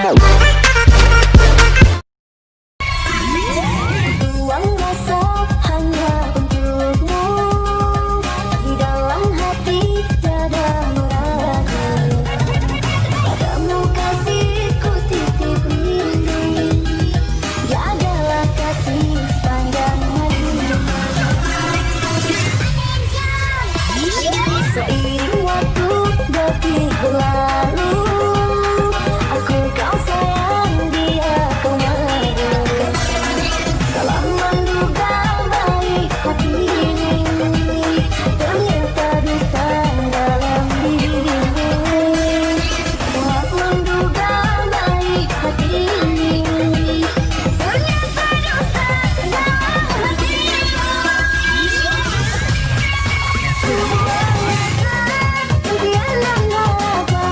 Buang rasa hanya untukmu, di dalam hati tiada meragu. Padamu kasihku titip ini, jagalah kasih sepanjang hidup. Seiring waktu detik berlalu, aku kau sayang, dia kau malu. Salah menduga baik hati ini, ternyata dusta dalam dirimu. Salah menduga baik hati ini, ternyata dusta dalam hatimu. Biarlah apa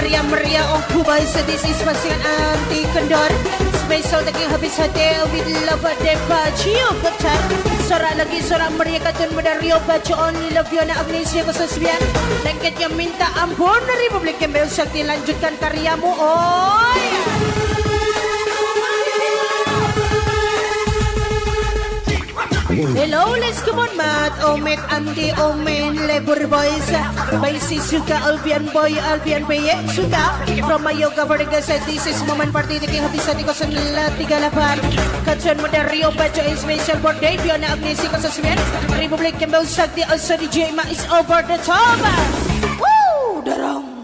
Meriah ang kubay sa this is pasingan anti-kendor. Special daging habis hati with love de Bacio Petar. Sora lagi sora meriah katun Rio Bacio only love you na amnesia ko sa Sbian. Lengket yang minta ampun Republik Kembel Sakti lanjutkan karyamu. Oh yeah. Hello, let's come on, Matt, Omet, Andy, Omen, Labor Boys, Baisi Suka, Albion Boy, Albion Baye, Suka, from my yoga vertical set, this is moment party, the king of the Sati Kosan Tigalapan, Katsun Rio Bacho is special birthday, Fiona Agnesi Kosasmian, Republic Kembel Sakti, also DJ Ma is over the top. Woo! Darong!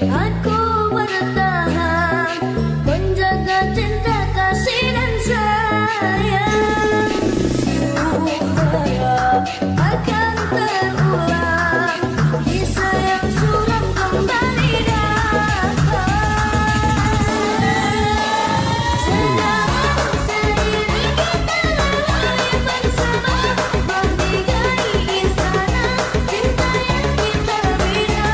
Aku bertahan menjaga cinta kasih dan sayang. Upaya akan terulang, kisah yang suram kembali datang. Sekarang seiring kita lalui bersama, bertigai istana cinta yang kita bina.